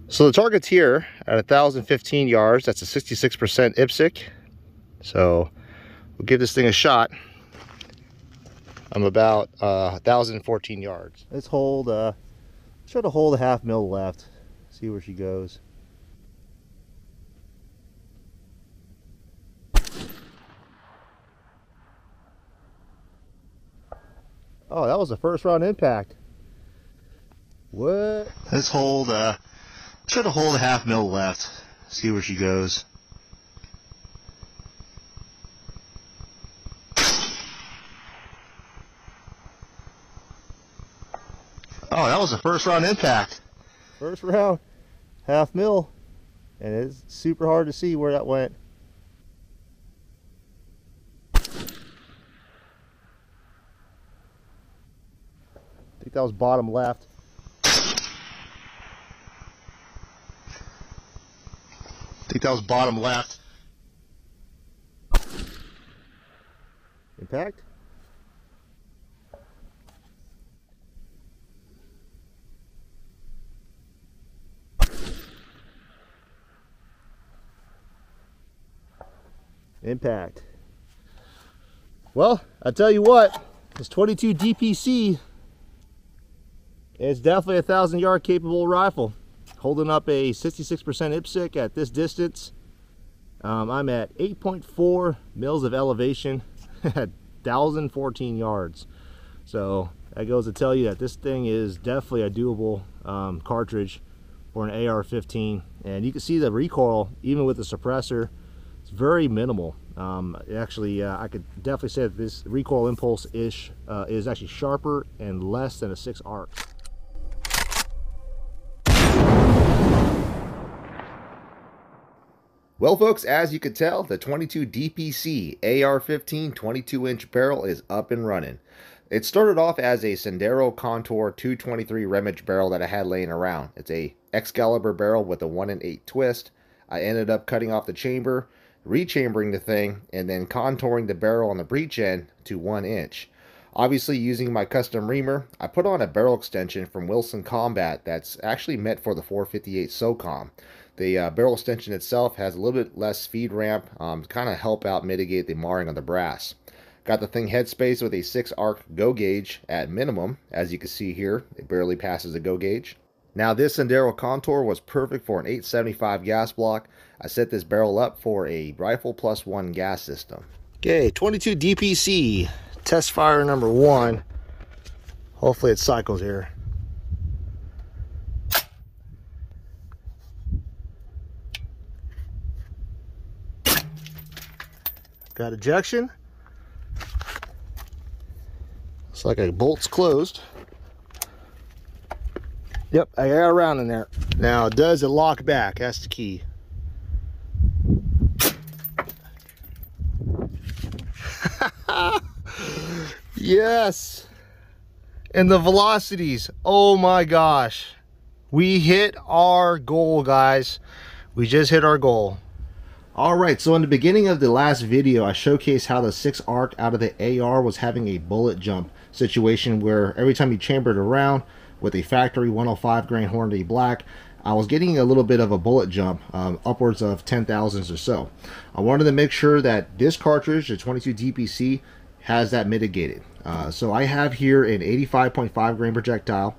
So the target's here at 1,015 yards. That's a 66% IPSC. So we'll give this thing a shot. I'm about 1,014 yards. Let's hold, try to hold a half mil left. See where she goes. Oh, that was a first round impact. What? Let's hold, try to hold a half mil left. See where she goes. Oh, that was a first round impact. First round, half mil. And it's super hard to see where that went. I think that was bottom left. Impact? Impact. Well, I tell you what, this 22 DPC is definitely a 1,000-yard capable rifle. Holding up a 66% IPSC at this distance. I'm at 8.4 mils of elevation at 1,014 yards. So that goes to tell you that this thing is definitely a doable cartridge for an AR-15. And you can see the recoil, even with the suppressor, it's very minimal. Actually, I could definitely say that this recoil impulse is actually sharper and less than a 6 arc. Well, folks, as you can tell, the 22 DPC AR15 22-inch barrel is up and running. It started off as a Sendero Contour 223 Remage barrel that I had laying around. It's a Excalibur barrel with a 1-in-8 twist. I ended up cutting off the chamber, rechambering the thing, and then contouring the barrel on the breech end to 1 inch. Obviously, using my custom reamer, I put on a barrel extension from Wilson Combat that's actually meant for the 458 SOCOM. The barrel extension itself has a little bit less feed ramp to kind of help out mitigate the marring on the brass. Got the thing headspace with a 6 arc go gauge at minimum. As you can see here, it barely passes the go gauge. Now this Sendero Contour was perfect for an 875 gas block. I set this barrel up for a rifle plus 1 gas system. Okay, 22 DPC, test fire number 1. Hopefully it cycles here. Got ejection. Looks like a bolt's closed. Yep, I got a round in there. Now, does it lock back? That's the key. Yes. And the velocities. Oh my gosh. We hit our goal, guys. We just hit our goal. Alright, so in the beginning of the last video, I showcased how the 6 arc out of the AR was having a bullet jump situation where every time you chambered around with a factory 105 grain Hornady Black, I was getting a little bit of a bullet jump, upwards of 10,000s or so. I wanted to make sure that this cartridge, the 22 DPC, has that mitigated. So I have here an 85.5 grain projectile.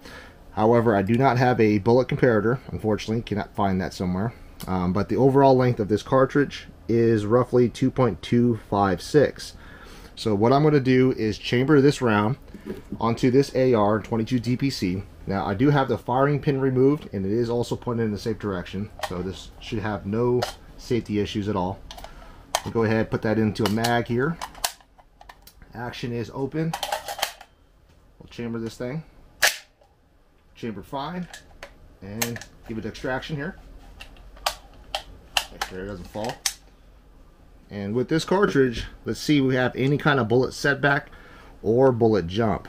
However, I do not have a bullet comparator, unfortunately, cannot find that somewhere. But the overall length of this cartridge is roughly 2.256. So what I'm going to do is chamber this round onto this AR 22 DPC. Now I do have the firing pin removed, and it is also pointed in the safe direction, so this should have no safety issues at all. We'll go ahead and put that into a mag here. Action is open. We'll chamber this thing. Chamber fine, and give it extraction here. Make sure it doesn't fall. And with this cartridge, let's see if we have any kind of bullet setback or bullet jump.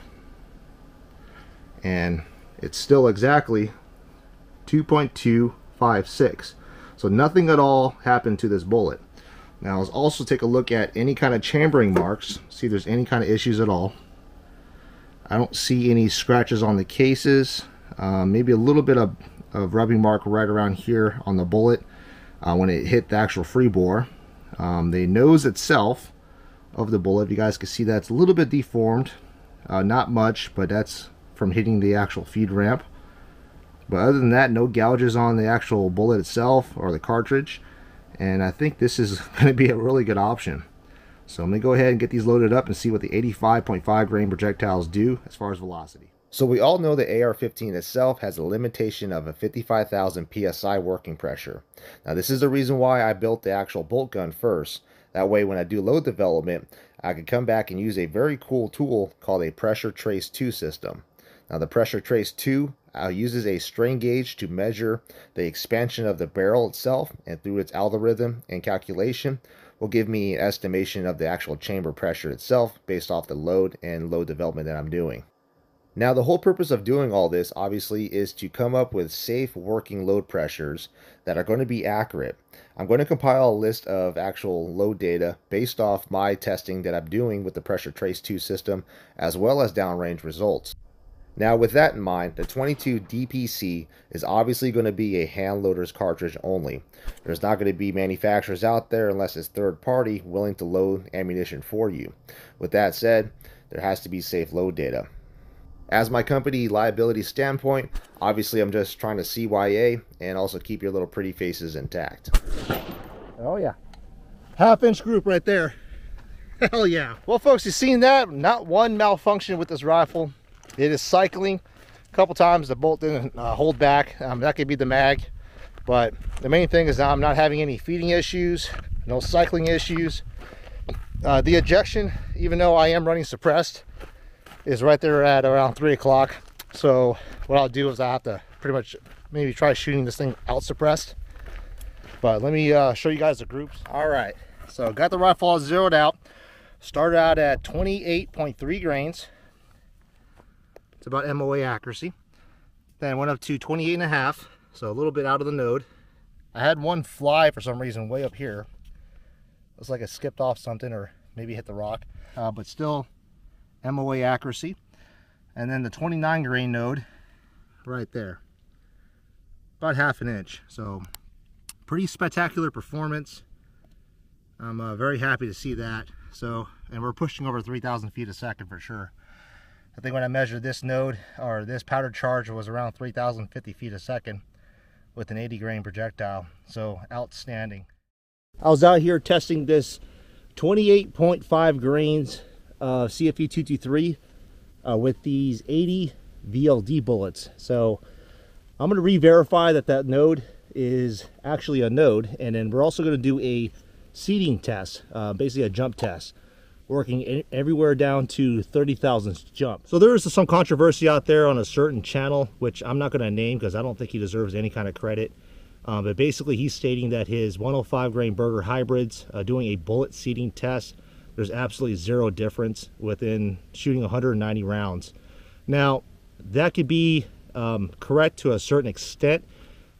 And it's still exactly 2.256. So nothing at all happened to this bullet. Now let's also take a look at any kind of chambering marks, see if there's any kind of issues at all. I don't see any scratches on the cases. Maybe a little bit of of rubbing mark right around here on the bullet when it hit the actual free bore. The nose itself of the bullet, you guys can see that's a little bit deformed, not much, but that's from hitting the actual feed ramp. But other than that, no gouges on the actual bullet itself or the cartridge, and I think this is going to be a really good option. So I'm going to go ahead and get these loaded up and see what the 85.5 grain projectiles do as far as velocity. So we all know the AR-15 itself has a limitation of a 55,000 PSI working pressure. Now this is the reason why I built the actual bolt gun first. That way when I do load development, I can come back and use a very cool tool called a Pressure Trace 2 system. Now the Pressure Trace 2 uses a strain gauge to measure the expansion of the barrel itself, and through its algorithm and calculation will give me an estimation of the actual chamber pressure itself based off the load and load development that I'm doing. Now the whole purpose of doing all this obviously is to come up with safe working load pressures that are going to be accurate. I'm going to compile a list of actual load data based off my testing that I'm doing with the Pressure Trace 2 system, as well as downrange results. Now with that in mind, the 22 DPC is obviously going to be a hand loader's cartridge only. There's not going to be manufacturers out there unless it's third party willing to load ammunition for you. With that said, there has to be safe load data. As my company liability standpoint, obviously I'm just trying to CYA and also keep your little pretty faces intact. Oh yeah, half-inch group right there. Hell yeah. Well folks, you've seen that. Not one malfunction with this rifle. It is cycling. A couple times the bolt didn't hold back. That could be the mag, but the main thing is I'm not having any feeding issues, no cycling issues. The ejection, even though I am running suppressed, is right there at around 3 o'clock. So what I'll do is I have to pretty much maybe try shooting this thing out suppressed. But let me show you guys the groups. All right, so got the rifle all zeroed out. Started out at 28.3 grains. It's about MOA accuracy. Then went up to 28.5, so a little bit out of the node. I had one fly for some reason way up here. Looks like it skipped off something or maybe hit the rock, but still MOA accuracy. And then the 29 grain node right there, about ½ an inch. So pretty spectacular performance. I'm very happy to see that. So, and we're pushing over 3,000 feet a second for sure. I think when I measured this node, or this powder charge, was around 3,050 feet a second with an 80 grain projectile. So outstanding. I was out here testing this 28.5 grains CFE 223 with these 80 VLD bullets. So I'm going to re-verify that that node is actually a node, and then we're also going to do a seating test, basically a jump test, working everywhere down to 30 thousandths jump. So there is some controversy out there on a certain channel, which I'm not going to name because I don't think he deserves any kind of credit. But basically he's stating that his 105 grain Burger hybrids, doing a bullet seating test, there's absolutely zero difference within shooting 190 rounds. Now that could be correct to a certain extent,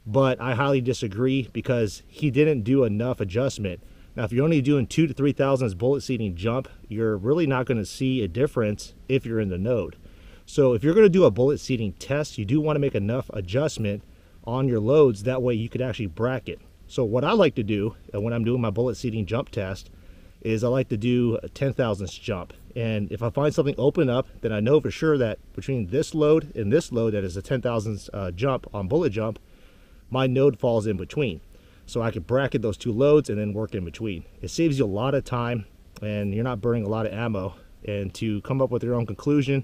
but I highly disagree because he didn't do enough adjustment. Now, if you're only doing 2 to 3 thousandths bullet seating jump, you're really not going to see a difference if you're in the node. So if you're going to do a bullet seating test, you do want to make enough adjustment on your loads. That way you could actually bracket. So what I like to do when I'm doing my bullet seating jump test is I like to do a 10 thousandths jump. And if I find something open up, then I know for sure that between this load and this load that is a 10 thousandths jump on bullet jump, my node falls in between. So I can bracket those two loads and then work in between. It saves you a lot of time and you're not burning a lot of ammo. And to come up with your own conclusion,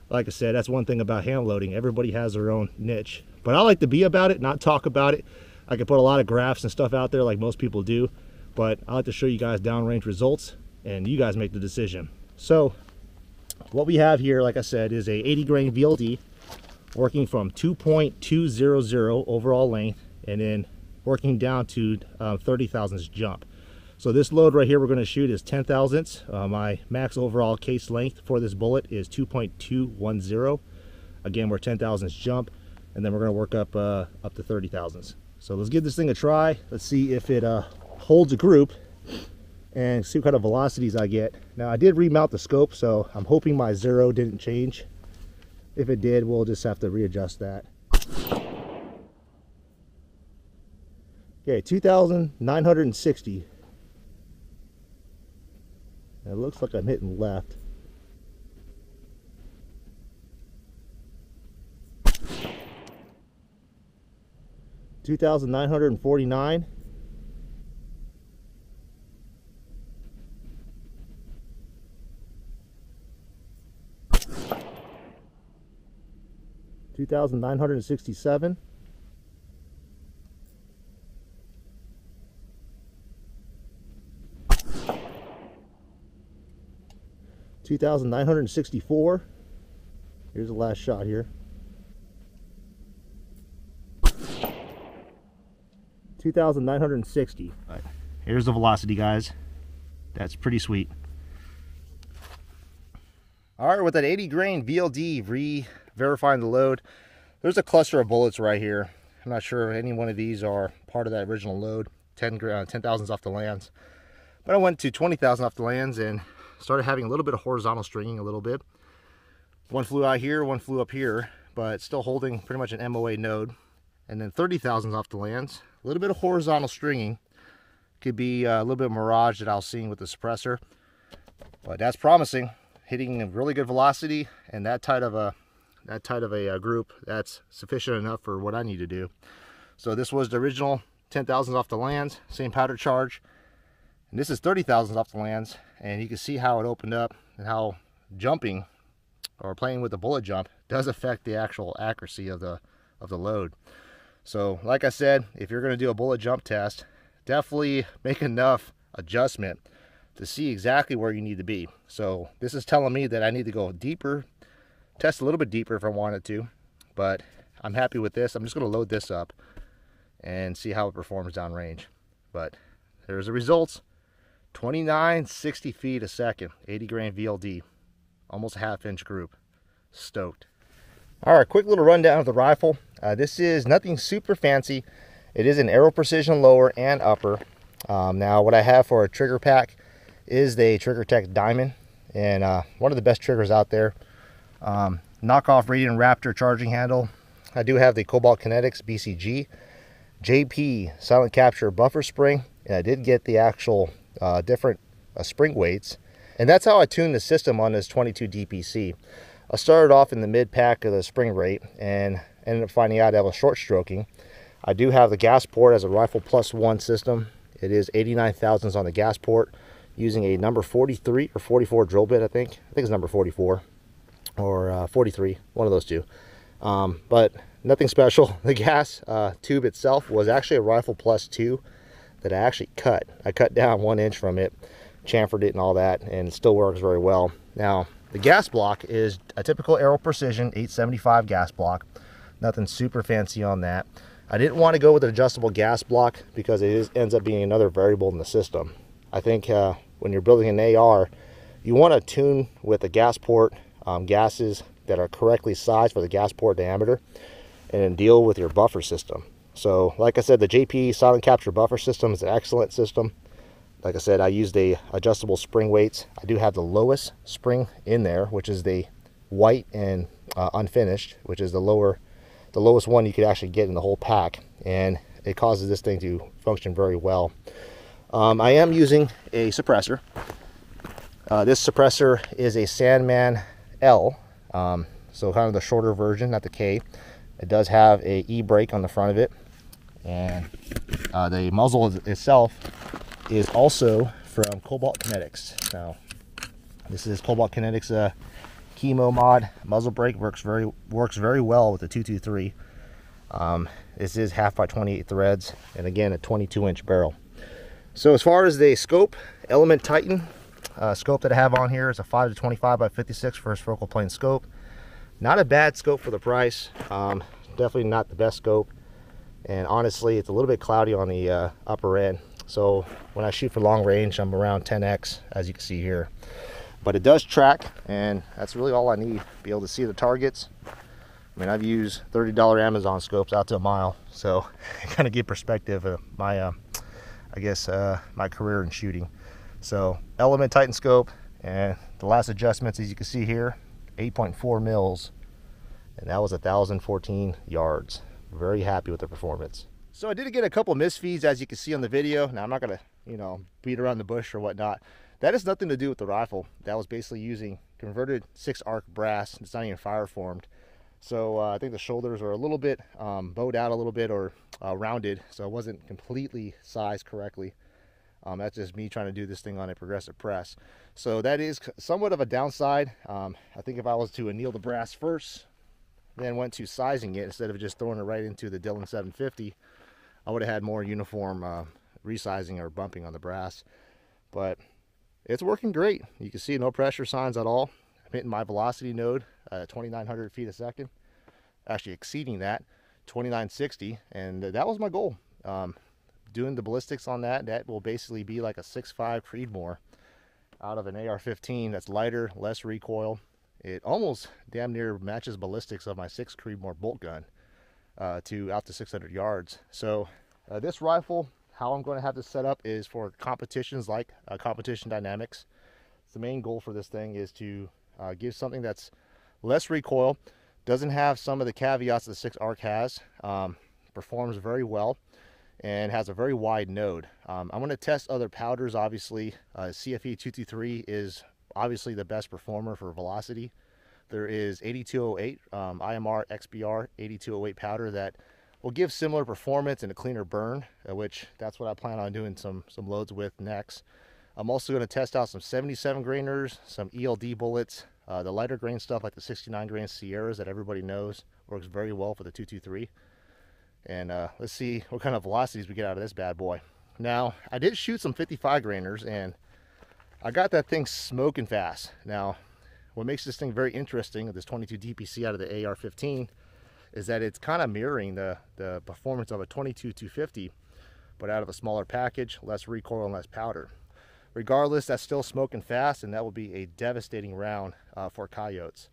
like I said, that's one thing about hand loading. Everybody has their own niche. But I like to be about it, not talk about it. I can put a lot of graphs and stuff out there like most people do, but I like to show you guys downrange results and you guys make the decision. So what we have here, like I said, is a 80 grain VLD working from 2.200 overall length and then working down to 30 thousandths jump. So this load right here we're going to shoot is 10 thousandths. My max overall case length for this bullet is 2.210. Again, we're 10 thousandths jump, and then we're going to work up to 30 thousandths. So let's give this thing a try. Let's see if it holds a group and see what kind of velocities I get. Now I did remount the scope, so I'm hoping my zero didn't change. If it did, we'll just have to readjust that. Okay, 2,960. It looks like I'm hitting left. $2,949. $2,967. $2,964. Here's the last shot here. 2,960. All right. Here's the velocity, guys. That's pretty sweet. All right, with that 80 grain VLD re-verifying the load, there's a cluster of bullets right here. I'm not sure if any one of these are part of that original load. 10,000s off the lands. But I went to 20,000 off the lands and started having a little bit of horizontal stringing, a little bit. One flew out here, one flew up here, but still holding pretty much an MOA node. And then 30,000s off the lands, a little bit of horizontal stringing. Could be a little bit of mirage that I was seeing with the suppressor, but that's promising. Hitting a really good velocity and that tight of a group, that's sufficient enough for what I need to do. So this was the original 10,000s off the lands, same powder charge. And this is 30,000s off the lands, and you can see how it opened up and how jumping or playing with the bullet jump does affect the actual accuracy of the load. So like I said, if you're going to do a bullet jump test, definitely make enough adjustment to see exactly where you need to be. So this is telling me that I need to go deeper, test a little bit deeper if I wanted to, but I'm happy with this. I'm just going to load this up and see how it performs downrange. But there's the results. 2960 feet a second, 80 grain VLD, almost a half-inch group. Stoked. All right, quick little rundown of the rifle. This is nothing super fancy. It is an Aero Precision lower and upper. Now what I have for a trigger pack is the Trigger Tech Diamond, and one of the best triggers out there. Knockoff Radiant Raptor charging handle. I do have the Cobalt Kinetics BCG, JP Silent Capture buffer spring, and I did get the actual different spring weights, and that's how I tuned the system on this 22 DPC. I started off in the mid pack of the spring rate and ended up finding out I was short stroking. I do have the gas port as a Rifle Plus One system. It is 89 thousandths on the gas port using a number 43 or 44 drill bit. I think it's number 44 or 43, one of those two. But nothing special. The gas tube itself was actually a Rifle Plus 2 that I actually cut. I cut down 1 inch from it, chamfered it and all that, and it still works very well. Now, the gas block is a typical Aero Precision 875 gas block. Nothing super fancy on that. I didn't want to go with an adjustable gas block because it ends up being another variable in the system. I think when you're building an AR, you want to tune with the gas port gases that are correctly sized for the gas port diameter, and then deal with your buffer system. So like I said, the JP Silent Capture buffer system is an excellent system. Like I said, I used the adjustable spring weights. I do have the lowest spring in there, which is the white and unfinished, which is the lowest one you could actually get in the whole pack, and it causes this thing to function very well. I am using a suppressor. This suppressor is a Sandman L, so kind of the shorter version, not the K. It does have a E-brake on the front of it, and the muzzle itself is also from Cobalt Kinetics. Now, this is Cobalt Kinetics Chemo mod muzzle brake. Works very well with the 223. This is 1/2 by 28 threads, and again a 22-inch barrel. So as far as the scope, Element Titan scope that I have on here is a 5 to 25 by 56 first focal plane scope. Not a bad scope for the price. Definitely not the best scope, and honestly it's a little bit cloudy on the upper end. So when I shoot for long range, I'm around 10x, as you can see here. But it does track, and that's really all I need. Be able to see the targets. I mean, I've used $30 Amazon scopes out to a mile, so kind of get perspective of my, I guess, my career in shooting. So Element Titan scope, and the last adjustments, as you can see here, 8.4 mils, and that was 1,014 yards. Very happy with the performance. So I did get a couple misfeeds, as you can see on the video. Now I'm not gonna, beat around the bush or whatnot. That has nothing to do with the rifle. That was basically using converted 6-arc brass. It's not even fire formed. So I think the shoulders are a little bit bowed out a little bit, or rounded, so it wasn't completely sized correctly. That's just me trying to do this thing on a progressive press. So that is somewhat of a downside. I think if I was to anneal the brass first, then went to sizing it instead of just throwing it right into the Dillon 750, I would have had more uniform resizing or bumping on the brass. But it's working great. You can see no pressure signs at all. I'm hitting my velocity node at 2,900 feet a second, actually exceeding that, 2,960, and that was my goal. Doing the ballistics on that will basically be like a 6.5 Creedmoor out of an AR-15 that's lighter, less recoil. It almost damn near matches ballistics of my 6 Creedmoor bolt gun to out to 600 yards. So this rifle, how I'm going to have this set up is for competitions like Competition Dynamics. The main goal for this thing is to give something that's less recoil, doesn't have some of the caveats that the 6-arc has, performs very well, and has a very wide node. I'm going to test other powders, obviously. CFE 223 is obviously the best performer for velocity. There is 8208, IMR XBR 8208 powder that will give similar performance and a cleaner burn, which that's what I plan on doing some loads with next. I'm also going to test out some 77 grainers, some ELD bullets, the lighter grain stuff like the 69 grain Sierras that everybody knows works very well for the 223. And let's see what kind of velocities we get out of this bad boy. Now, I did shoot some 55 grainers and I got that thing smoking fast. Now, what makes this thing very interesting, this 22 DPC out of the AR-15, is that it's kind of mirroring the performance of a 22-250, but out of a smaller package, less recoil and less powder. Regardless, that's still smoking fast, and that will be a devastating round for coyotes.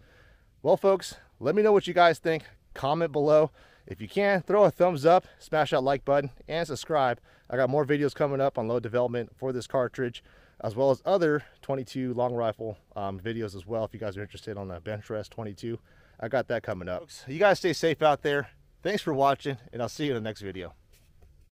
Well, folks, let me know what you guys think. Comment below. If you can, throw a thumbs up, smash that like button, and subscribe. I got more videos coming up on load development for this cartridge, as well as other 22 long rifle videos as well. If you guys are interested on the bench rest 22, I got that coming up. You guys stay safe out there. Thanks for watching, and I'll see you in the next video.